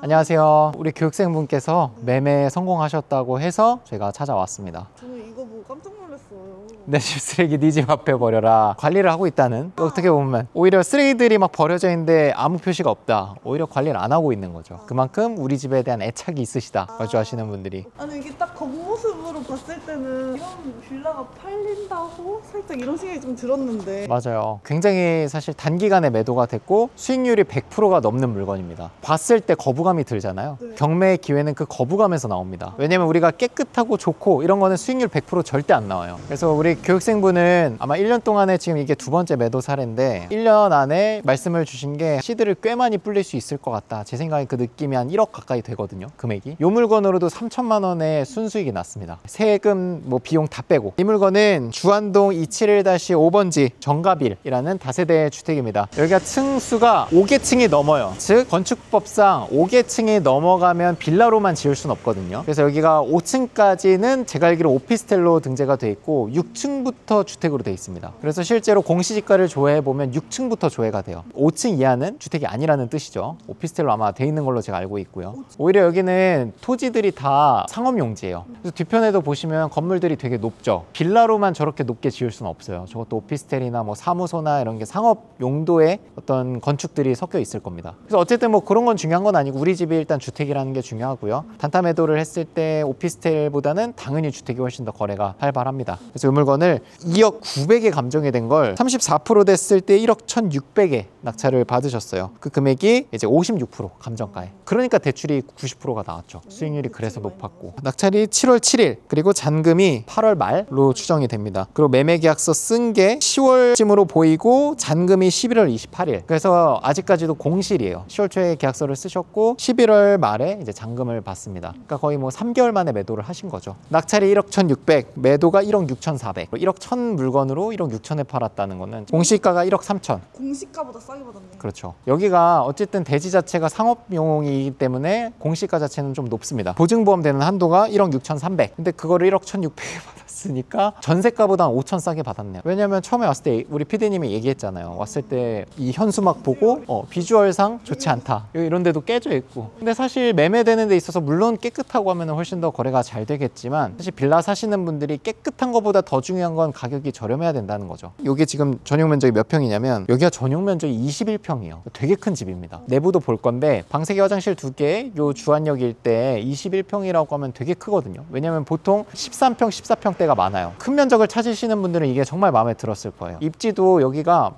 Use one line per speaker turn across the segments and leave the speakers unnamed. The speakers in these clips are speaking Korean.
안녕하세요. 우리 교육생분께서 매매 성공하셨다고 해서 제가 찾아왔습니다.
저는 이거 보고 깜짝 놀랐어요.
내 집 쓰레기 네 집 앞에 버려라. 관리를 하고 있다는, 어떻게 보면 오히려 쓰레기들이 막 버려져 있는데 아무 표시가 없다. 오히려 관리를 안 하고 있는 거죠. 그만큼 우리 집에 대한 애착이 있으시다. 거주하시는 분들이.
아니 이게 딱 겉모습으로 봤을 때는 이런 빌라가 팔린다고 살짝 이런 생각이 좀 들었는데.
맞아요. 굉장히 사실 단기간에 매도가 됐고 수익률이 100%가 넘는 물건입니다. 봤을 때 거부감이 들잖아요.
네.
경매의 기회는 그 거부감에서 나옵니다. 왜냐면 우리가 깨끗하고 좋고 이런 거는 수익률 100% 절대 안 나와요. 그래서 우리 교육생분은 아마 1년 동안에 지금 이게 두 번째 매도 사례인데 1년 안에 말씀을 주신 게 시드를 꽤 많이 불릴 수 있을 것 같다. 제 생각에 그 느낌이 한 1억 가까이 되거든요. 금액이. 이 물건으로도 3천만 원의 순수익이 났습니다. 세금 뭐 비용 다 빼고. 이 물건은 주안동 271-5번지 정가빌이라는 다세대 주택입니다. 여기가 층수가 5개층이 넘어요. 즉 건축법상 5개층이 넘어가면 빌라로만 지을 수는 없거든요. 그래서 여기가 5층까지는 제가 알기로 오피스텔로 등재가 돼 있고 6층부터 주택으로 돼 있습니다. 그래서 실제로 공시지가를 조회해 보면 6층부터 조회가 돼요. 5층 이하는 주택이 아니라는 뜻이죠. 오피스텔로 아마 돼 있는 걸로 제가 알고 있고요. 오히려 여기는 토지들이 다 상업용지예요. 그래서 뒤편에도 보시면 건물들이 되게 높죠. 빌라로만 저렇게 높게 지을 수는 없어요. 저것도 오피스텔이나 뭐 사무소나 이런 게 상업 용도의 어떤 건축들이 섞여 있을 겁니다. 그래서 어쨌든 뭐 그런 건 중요한 건 아니고 우리 집이 일단 주택이라는 게 중요하고요. 단타 매도를 했을 때 오피스텔보다는 당연히 주택이 훨씬 더 거래가 활발합니다. 그래서 이 물건을 2억 900에 감정이 된 걸 34% 됐을 때 1억 1,600에 낙찰을 받으셨어요. 그 금액이 이제 56% 감정가에. 그러니까 대출이 90%가 나왔죠. 수익률이 그래서 높았고. 낙찰이 7월 7일 그리고 잔금이 8월 말로 추정이 됩니다. 그리고 매매 계약서 쓴 게 10월쯤으로 보이고 잔금이 11월 28일. 그래서 아직까지도 공실이에요. 10월 초에 계약서를 쓰셨고 11월 말에 이제 잔금을 받습니다. 그러니까 거의 뭐 3개월 만에 매도를 하신 거죠. 낙찰이 1억 1,600, 매도가 1억 6,400. 1억 1,000 물건으로 1억 6천에 팔았다는 거는 공시가가 1억 3천.
공시가보다 싸게 받았네.
그렇죠. 여기가 어쨌든 대지 자체가 상업용이기 때문에 공시가 자체는 좀 높습니다. 보증보험 되는 한도가 1억 6,300. 근데 그거를 1억 1,600에 받았으니까 전세가보다 5천 싸게 받았네요. 왜냐면 처음에 왔을 때 우리 PD님이 얘기했잖아요. 왔을 때 이 현수막 보고 비주얼상 좋지 않다. 이런 데도 깨져 있고. 근데 사실 매매되는 데 있어서 물론 깨끗하고 하면 훨씬 더 거래가 잘 되겠지만 사실 빌라 사시는 분들이 깨끗한 것보다 더 중요한 건 가격이 저렴해야 된다는 거죠. 이게 지금 전용 면적이 몇 평이냐면 여기가 전용 면적이 21평이에요. 되게 큰 집입니다. 내부도 볼 건데 방세기 화장실 2개, 요 주안역일 때 21평이라고 하면 되게 크거든요. 왜냐면 보통 13평, 14평대가 많아요. 큰 면적을 찾으시는 분들은 이게 정말 마음에 들었을 거예요. 입지도 여기가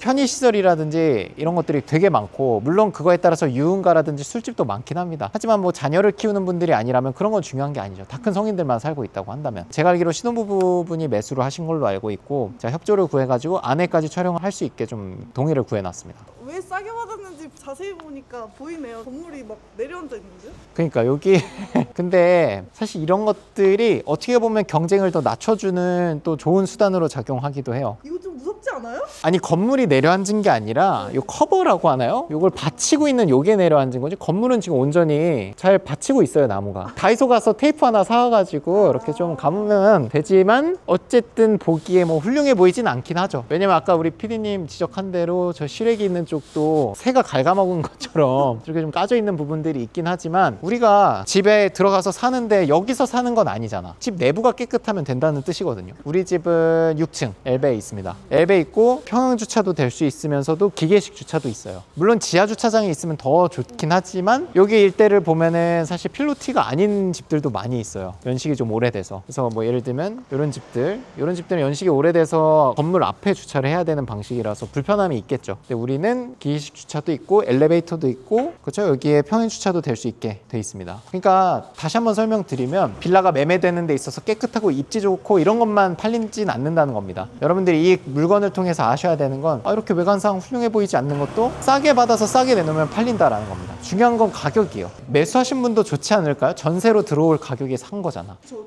편의시설이라든지 이런 것들이 되게 많고 물론 그거에 따라서 유흥가라든지 술집도 많긴 합니다. 하지만 뭐 자녀를 키우는 분들이 아니라면 그런 건 중요한 게 아니죠. 다 큰 성인들만 살고 있다고 한다면. 제가 알기로 신혼부부분이 매수를 하신 걸로 알고 있고 제가 협조를 구해가지고 아내까지 촬영을 할 수 있게 좀 동의를 구해놨습니다.
왜 싸게 받았는지 자세히 보니까 보이네요. 건물이 막 내려앉아 있는데요?
그러니까 여기 근데 사실 이런 것들이 어떻게 보면 경쟁을 더 낮춰주는 또 좋은 수단으로 작용하기도 해요.
이거 좀 무섭지 않아요?
아니 건물이 내려앉은 게 아니라 요 커버라고 하나요? 요걸 받치고 있는 요게 내려앉은 거지 건물은 지금 온전히 잘 받치고 있어요. 나무가. 다이소 가서 테이프 하나 사와가지고 이렇게 좀 감으면 되지만 어쨌든 보기에 뭐 훌륭해 보이진 않긴 하죠. 왜냐면 아까 우리 PD님 지적한 대로 저 실외기 있는 쪽도 새가 갉아먹은 것처럼 이렇게 좀 까져 있는 부분들이 있긴 하지만 우리가 집에 들어가서 사는데 여기서 사는 건 아니잖아. 집 내부가 깨끗하면 된다는 뜻이거든요. 우리 집은 6층 엘베에 있습니다. 엘베 있고 평형 주차도 될 수 있으면서도 기계식 주차도 있어요. 물론 지하 주차장이 있으면 더 좋긴 하지만 여기 일대를 보면은 사실 필로티가 아닌 집들도 많이 있어요. 연식이 좀 오래돼서. 그래서 뭐 예를 들면 이런 집들은 연식이 오래돼서 건물 앞에 주차를 해야 되는 방식이라서 불편함이 있겠죠. 근데 우리는 기계식 주차도 있고 엘리베이터도 있고 그렇죠. 여기에 평행 주차도 될 수 있게 돼 있습니다. 그러니까 다시 한번 설명드리면 빌라가 매매되는 데 있어서 깨끗하고 입지 좋고 이런 것만 팔리진 않는다는 겁니다. 여러분들이 이 물건을 통해서 아셔야 되는 건 이렇게 외관상 훌륭해 보이지 않는 것도 싸게 받아서 싸게 내놓으면 팔린다라는 겁니다. 중요한 건 가격이에요. 매수하신 분도 좋지 않을까요? 전세로 들어올 가격에 산 거잖아.
저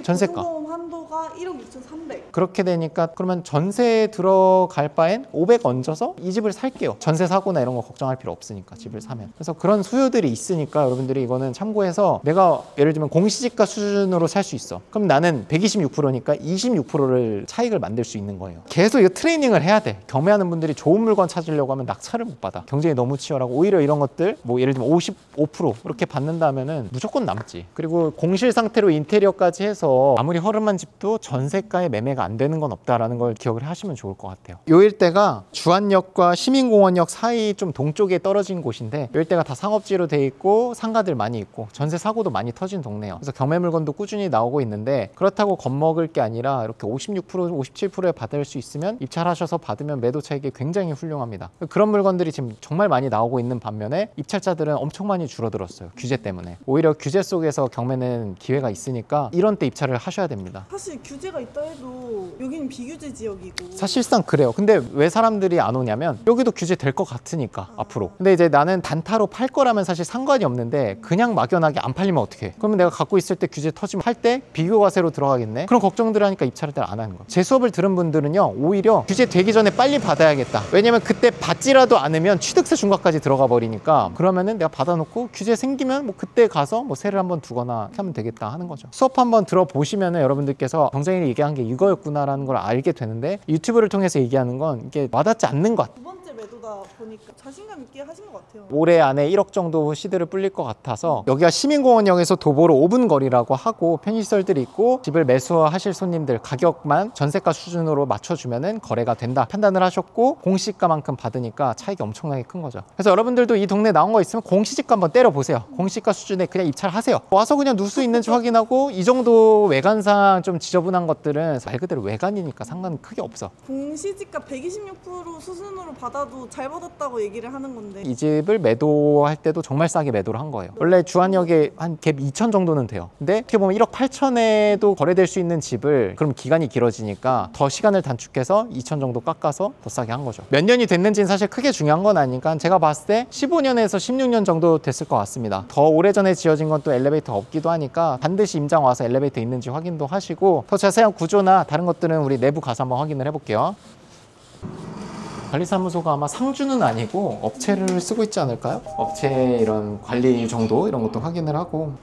전세가 보증보험 한도가 1억 6,300.
그렇게 되니까 그러면 전세에 들어갈 바엔 500 얹어서 이 집을 살게요. 전세 사고나 이런 거 걱정할 필요 없으니까 집을 사면. 그래서 그런 수요들이 있으니까 여러분들이 이거는 참고해서 내가 예를 들면 공시지가 수준으로 살 수 있어. 그럼 나는 126%니까 26%를 차익을 만들 수 있는 거예요. 계속 그래서 이거 트레이닝을 해야 돼. 경매하는 분들이 좋은 물건 찾으려고 하면 낙찰을 못 받아. 경쟁이 너무 치열하고 오히려 이런 것들 뭐 예를 들면 55% 이렇게 받는다면은 무조건 남지. 그리고 공실 상태로 인테리어까지 해서 아무리 허름한 집도 전세가에 매매가 안 되는 건 없다라는 걸 기억을 하시면 좋을 것 같아요. 요 일대가 주안역과 시민공원역 사이 좀 동쪽에 떨어진 곳인데 요 일대가 다 상업지로 돼 있고 상가들 많이 있고 전세 사고도 많이 터진 동네예요. 그래서 경매 물건도 꾸준히 나오고 있는데 그렇다고 겁먹을 게 아니라 이렇게 56% 57%에 받을 수 있으면 입찰하셔서 받으면 매도 차익이 굉장히 훌륭합니다. 그런 물건들이 지금 정말 많이 나오고 있는 반면에 입찰자들은 엄청 많이 줄어들었어요. 규제 때문에. 오히려 규제 속에서 경매는 기회가 있으니까 이런 때 입찰을 하셔야 됩니다.
사실 규제가 있다 해도 여기는 비규제 지역이고
사실상 그래요. 근데 왜 사람들이 안 오냐면 여기도 규제 될 것 같으니까 앞으로. 근데 이제 나는 단타로 팔 거라면 사실 상관이 없는데 그냥 막연하게 안 팔리면 어떡해. 그러면 내가 갖고 있을 때 규제 터지면 팔 때 비교과세로 들어가겠네. 그런 걱정들을 하니까 입찰을 안 하는 거예요. 제 수업을 들은 분들은요 오히려 규제 되기 전에 빨리 받아야겠다. 왜냐면 그때 받지라도 않으면 취득세 중과까지 들어가 버리니까 그러면은 내가 받아놓고 규제 생기면 뭐 그때 가서 뭐 세를 한번 두거나 하면 되겠다 하는 거죠. 수업 한번 들어보시면은 여러분들께서 경쟁이 얘기한 게 이거였구나라는 걸 알게 되는데 유튜브를 통해서 얘기하는 건 이게 와닿지 않는 것 같아요.
두 번째 매도다 보니까 자신감 있게 하신 것 같아요.
올해 안에 1억 정도 시드를 불릴 것 같아서 여기가 시민공원역에서 도보로 5분 거리라고 하고 편의시설들이 있고 집을 매수하실 손님들 가격만 전세가 수준으로 맞춰주면은 거래가 된다 판단을 하셨고 공시가만큼 받으니까 차익이 엄청나게 큰 거죠. 그래서 여러분들도 이 동네 나온 거 있으면 공시지가 한번 때려보세요. 공시가 수준에 그냥 입찰하세요. 와서 그냥 누수 있는지 확인하고 이 정도 외관상 좀 지저분한 것들은 말 그대로 외관이니까 상관은 크게 없어.
공시지가 126% 수준으로 받아도 잘 받았다고 얘기를 하는 건데
이 집을 매도할 때도 정말 싸게 매도를 한 거예요. 원래 주안역에 한 갭 2천 정도는 돼요. 근데 어떻게 보면 1억 8천에도 거래될 수 있는 집을 그럼 기간이 길어지니까 더 시간을 단축해서 2천 정도 깎아서 더 싸게 한 거죠. 몇 년이 됐는지는 사실 크게 중요한 건 아니니까 제가 봤을 때 15년에서 16년 정도 됐을 것 같습니다. 더 오래전에 지어진 건 또 엘리베이터 없기도 하니까 반드시 임장 와서 엘리베이터 있는지 확인도 하시고 더 자세한 구조나 다른 것들은 우리 내부 가서 한번 확인을 해볼게요. 관리사무소가 아마 상주는 아니고 업체를 쓰고 있지 않을까요? 업체 이런 관리 정도 이런 것도 확인을 하고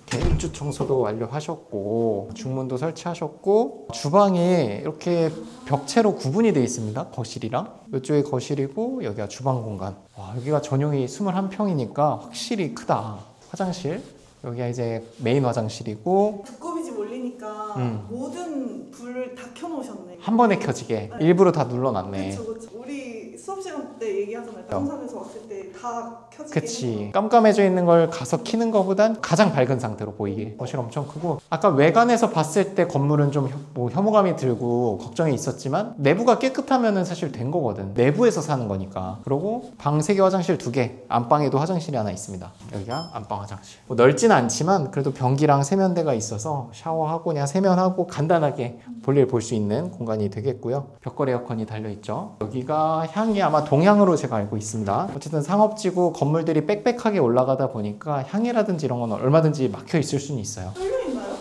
개인주 청소도 완료하셨고 중문도 설치하셨고 주방이 이렇게 벽체로 구분이 되어 있습니다. 거실이랑 이쪽이 거실이고 여기가 주방 공간. 와, 여기가 전용이 21평이니까 확실히 크다. 화장실 여기가 이제 메인 화장실이고
두꺼비 집 올리니까 모든 불을 다 켜놓으셨네.
한 번에 켜지게 일부러 다 눌러놨네.
그쵸 그쵸. 우리 수업 시간 때 얘기하잖아요. 부산에서 왔을 때 다 켜지게
그치. 깜깜해져 있는 걸 가서 키는 것보단 가장 밝은 상태로 보이게. 거실 엄청 크고 아까 외관에서 봤을 때 건물은 좀 뭐 혐오감이 들고 걱정이 있었지만 내부가 깨끗하면은 사실 된 거거든. 내부에서 사는 거니까. 그리고 방 3개 화장실 2개 안방에도 화장실이 하나 있습니다. 여기가 안방 화장실. 뭐 넓지는 않지만 그래도 변기랑 세면대가 있어서 샤워하고 그냥 세면하고 간단하게 볼일 볼 수 있는 공간이 되겠고요. 벽걸이 에어컨이 달려있죠. 여기가 향이 아마 동향으로 제가 알고 있습니다. 어쨌든 상업지구 건물들이 빽빽하게 올라가다 보니까 향이라든지 이런 건 얼마든지 막혀 있을 수는 있어요.
뚫려있나요?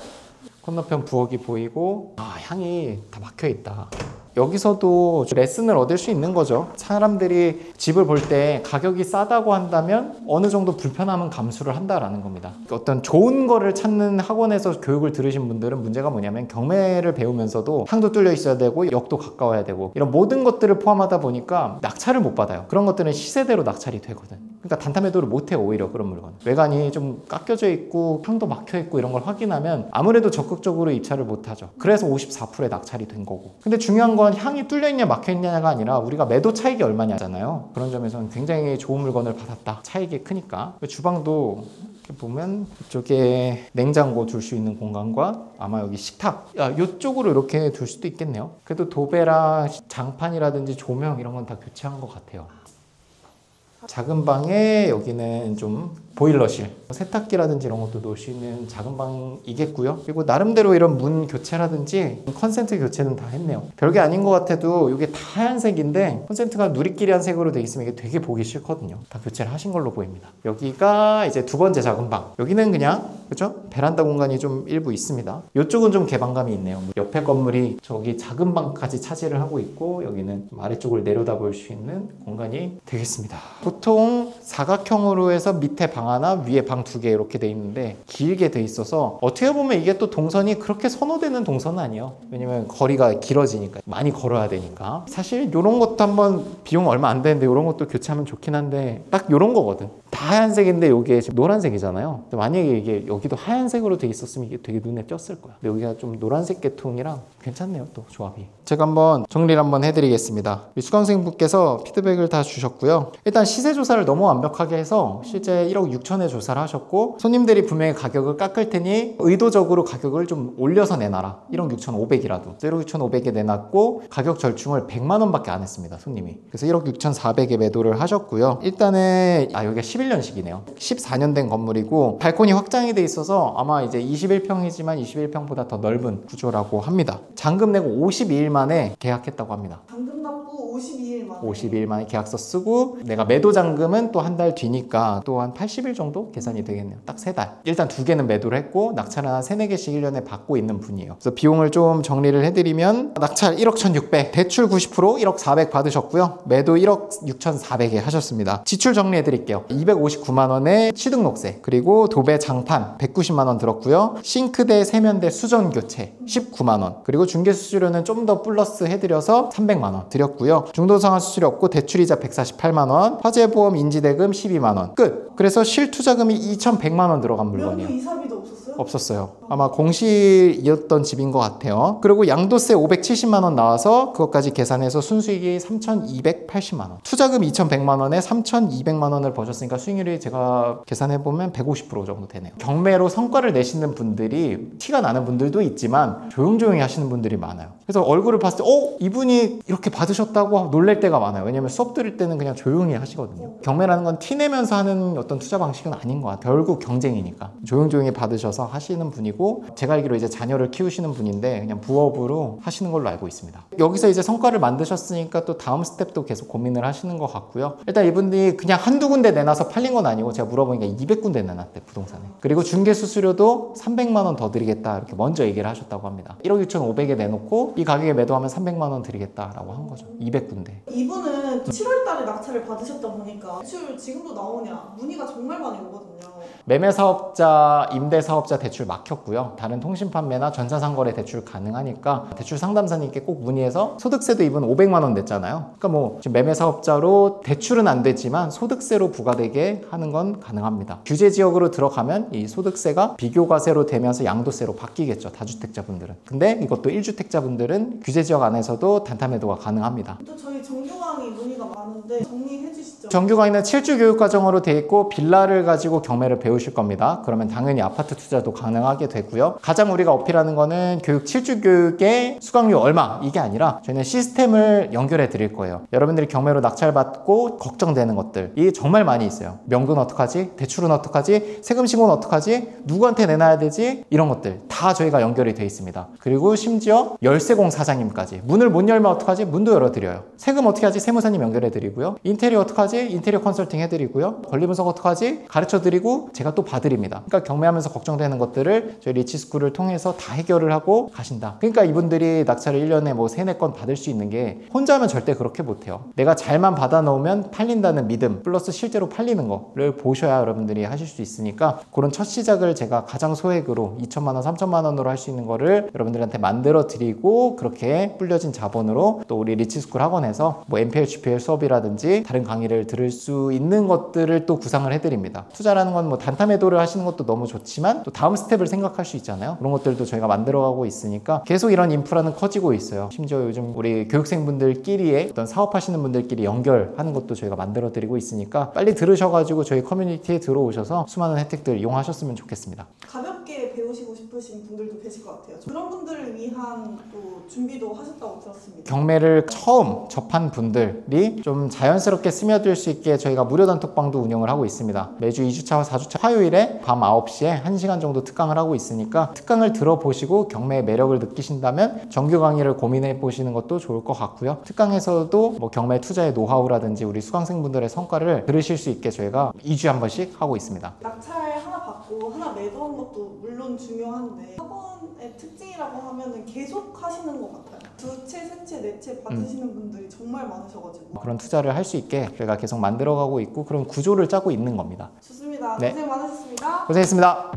건너편 부엌이 보이고 향이 다 막혀 있다. 여기서도 레슨을 얻을 수 있는 거죠. 사람들이 집을 볼 때 가격이 싸다고 한다면 어느 정도 불편함은 감수를 한다라는 겁니다. 어떤 좋은 거를 찾는 학원에서 교육을 들으신 분들은 문제가 뭐냐면 경매를 배우면서도 향도 뚫려 있어야 되고 역도 가까워야 되고 이런 모든 것들을 포함하다 보니까 낙찰을 못 받아요. 그런 것들은 시세대로 낙찰이 되거든. 그러니까 단타 매도를 못해요. 오히려 그런 물건. 외관이 좀 깎여져 있고 향도 막혀 있고 이런 걸 확인하면 아무래도 적극적으로 입찰을 못하죠. 그래서 54%의 낙찰이 된 거고. 근데 중요한 건 향이 뚫려 있냐 막혀 있냐가 아니라 우리가 매도 차익이 얼마냐잖아요. 그런 점에서는 굉장히 좋은 물건을 받았다. 차익이 크니까. 주방도 이렇게 보면 이쪽에 냉장고 둘 수 있는 공간과 아마 여기 식탁 이쪽으로 이렇게 둘 수도 있겠네요. 그래도 도배랑 장판이라든지 조명 이런 건 다 교체한 것 같아요. 작은 방에 여기는 좀 보일러실, 세탁기라든지 이런 것도 놓을 수 있는 작은 방이겠고요. 그리고 나름대로 이런 문 교체라든지 컨센트 교체는 다 했네요. 별게 아닌 것 같아도 이게 다 하얀색인데 컨센트가 누리끼리한 색으로 돼 있으면 이게 되게 보기 싫거든요. 다 교체를 하신 걸로 보입니다. 여기가 이제 두 번째 작은 방. 여기는 그냥 그죠? 베란다 공간이 좀 일부 있습니다. 이쪽은 좀 개방감이 있네요. 옆에 건물이 저기 작은 방까지 차지를 하고 있고 여기는 좀 아래쪽을 내려다볼 수 있는 공간이 되겠습니다. 보통 사각형으로 해서 밑에 방 하나 위에 방 두 개 이렇게 돼 있는데 길게 돼 있어서 어떻게 보면 이게 또 동선이 그렇게 선호되는 동선은 아니에요. 왜냐면 거리가 길어지니까 많이 걸어야 되니까. 사실 이런 것도 한번 비용 얼마 안 되는데 이런 것도 교체하면 좋긴 한데 딱 이런 거거든. 다 하얀색인데 여기에 지금 노란색이잖아요. 만약에 이게 여기도 하얀색으로 돼 있었으면 이게 되게 눈에 띄었을 거야. 근데 여기가 좀 노란색 계통이랑 괜찮네요. 또 조합이. 제가 한번 정리를 한번 해드리겠습니다. 수강생분께서 피드백을 다 주셨고요. 일단 시세 조사를 너무 완벽하게 해서 실제 1억 6천에 조사를 하셨고 손님들이 분명히 가격을 깎을 테니 의도적으로 가격을 좀 올려서 내놔라. 1억 6,500이라도 1억 6,500에 내놨고 가격 절충을 100만 원밖에 안 했습니다. 손님이. 그래서 1억 6,400에 매도를 하셨고요. 일단은 여기가 11년식이네요. 14년 된 건물이고 발코니 확장이 돼 있어서 아마 이제 21평이지만 21평보다 더 넓은 구조라고 합니다. 잔금 내고 52일 만에 계약했다고 합니다.
잔금 납부 52일 만에.
52일 만에 계약서 쓰고 내가 매도 잔금은 또 한 달 뒤니까 또 한 80일 정도 계산이 되겠네요. 딱 3달. 일단 2개는 매도를 했고 낙찰은 한 3, 4개씩 1년에 받고 있는 분이에요. 그래서 비용을 좀 정리를 해드리면 낙찰 1억 1,600, 대출 90% 1억 400 받으셨고요. 매도 1억 6,400에 하셨습니다. 지출 정리해드릴게요. 259만 원에 취등록세, 그리고 도배 장판 190만 원 들었고요. 싱크대, 세면대, 수전 교체 19만 원, 그리고 중개수수료는 좀 더 플러스 해드려서 300만 원 드렸고요. 중도상환 수수료 없고 대출이자 148만 원, 화재보험 인지대금 12만 원 끝. 그래서 실투자금이 2,100만 원 들어간 물건이에요.
면도 이사비도 없었어요?
없었어요. 아마 공실이었던 집인 것 같아요. 그리고 양도세 570만 원 나와서 그것까지 계산해서 순수익이 3,280만 원. 투자금 2,100만 원에 3,200만 원을 버셨으니까 수익률이 제가 계산해보면 150% 정도 되네요. 경매로 성과를 내시는 분들이 티가 나는 분들도 있지만 조용조용히 하시는 분들이 많아요. 그래서 얼굴을 봤을 때 이분이 이렇게 받으셨다고 놀랄 때가 많아요. 왜냐면 수업 들을 때는 그냥 조용히 하시거든요. 경매라는 건 티내면서 하는 어떤 투자 방식은 아닌 것 같아요. 결국 경쟁이니까 조용조용히 받으셔서 하시는 분이고, 제가 알기로 이제 자녀를 키우시는 분인데 그냥 부업으로 하시는 걸로 알고 있습니다. 여기서 이제 성과를 만드셨으니까 또 다음 스텝도 계속 고민을 하시는 것 같고요. 일단 이분들이 그냥 한두 군데 내놔서 팔린 건 아니고 제가 물어보니까 200군데 내놨대, 부동산에. 그리고 중개 수수료도 300만 원 더 드리겠다 이렇게 먼저 얘기를 하셨다고 합니다. 1억 6,500에 내놓고 이 가격에 매도하면 300만 원 드리겠다라고 한 거죠. 200군데.
이분은 7월 달에 낙찰을 받으셨다 보니까 대출 지금도 나오냐 문의가 정말 많이 오거든요.
매매사업자, 임대사업자 대출 막혔고요. 다른 통신판매나 전자상거래 대출 가능하니까 대출 상담사님께 꼭 문의해서, 소득세도 이분 500만 원 냈잖아요. 그러니까 뭐 지금 매매사업자로 대출은 안 되지만 소득세로 부과되게 하는 건 가능합니다. 규제지역으로 들어가면 이 소득세가 비교과세로 되면서 양도세로 바뀌겠죠, 다주택자분들은. 근데 이것도 1주택자분들은 규제지역 안에서도 단타매도가 가능합니다.
또 저희 정규강의 문의가 많은데 정리해 주시죠.
정규강의는 7주 교육과정으로 돼 있고 빌라를 가지고 경매를 배우실 겁니다. 그러면 당연히 아파트 투자도 가능하게 되고요. 가장 우리가 어필하는 거는 교육 7주 교육의 수강료 얼마, 이게 아니라 저희는 시스템을 연결해 드릴 거예요. 여러분들이 경매로 낙찰받고 걱정되는 것들이 정말 많이 있어요. 명분 어떡하지? 대출은 어떡하지? 세금 신고는 어떡하지? 누구한테 내놔야 되지? 이런 것들 다 저희가 연결이 돼 있습니다. 그리고 심지어 열쇠공 사장님까지, 문을 못 열면 어떡하지? 문도 열어드려요. 세금 어떻게 하지? 세무사님 연결해 드리고요. 인테리어 어떡하지? 인테리어 컨설팅 해드리고요. 권리분석 어떡하지? 가르쳐 드리고 제가 또 봐드립니다. 그러니까 경매하면서 걱정되는 것들을 저희 리치스쿨을 통해서 다 해결을 하고 가신다. 그러니까 이분들이 낙찰을 1년에 뭐 3, 4건 받을 수 있는 게, 혼자 하면 절대 그렇게 못해요. 내가 잘만 받아 놓으면 팔린다는 믿음 플러스 실제로 팔리는 거를 보셔야 여러분들이 하실 수 있으니까, 그런 첫 시작을 제가 가장 소액으로 2천만 원, 3천만 원으로 할 수 있는 거를 여러분들한테 만들어 드리고, 그렇게 불려진 자본으로 또 우리 리치스쿨 학원에서 뭐 MPL, GPL 수업이라든지 다른 강의를 들을 수 있는 것들을 또 구상을 해드립니다. 투자라는 건 뭐 단타매도를 하시는 것도 너무 좋지만 또 다음 스텝을 생각할 수 있잖아요. 그런 것들도 저희가 만들어가고 있으니까 계속 이런 인프라는 커지고 있어요. 심지어 요즘 우리 교육생분들끼리의 어떤 사업하시는 분들끼리 연결하는 것도 저희가 만들어 드리고 있으니까 빨리 들으셔가지고 저희 커뮤니티에 들어오셔서 수많은 혜택들 이용하셨으면 좋겠습니다.
가볍게 배우시고 싶으신 분들도 계실 것 같아요. 그런 분들을 위한 또 준비도 하셨다고 들었습니다.
경매를 처음 접한 분들이 좀 자연스럽게 스며들 수 있게 저희가 무료 단톡방도 운영을 하고 있습니다. 매주 2주차와 4주차 화요일에 밤 9시에 1시간 정도 특강을 하고 있으니까 특강을 들어보시고 경매의 매력을 느끼신다면 정규 강의를 고민해 보시는 것도 좋을 것 같고요. 특강에서도 뭐 경매 투자의 노하우라든지 우리 수강생분들의 성과를 들으실 수 있게 저희가 2주에 한 번씩 하고 있습니다.
낙찰 하나 하나 받고 하나 매도한 것도 물론 중요한데 학원의 특징이라고 하면은 계속 하시는 것 같아요. 두 채, 세 채, 네 채 받으시는 분들이 정말 많으셔가지고
그런 투자를 할 수 있게 저희가 계속 만들어가고 있고 그런 구조를 짜고 있는 겁니다.
좋습니다.
네.
고생 많으셨습니다.
고생했습니다.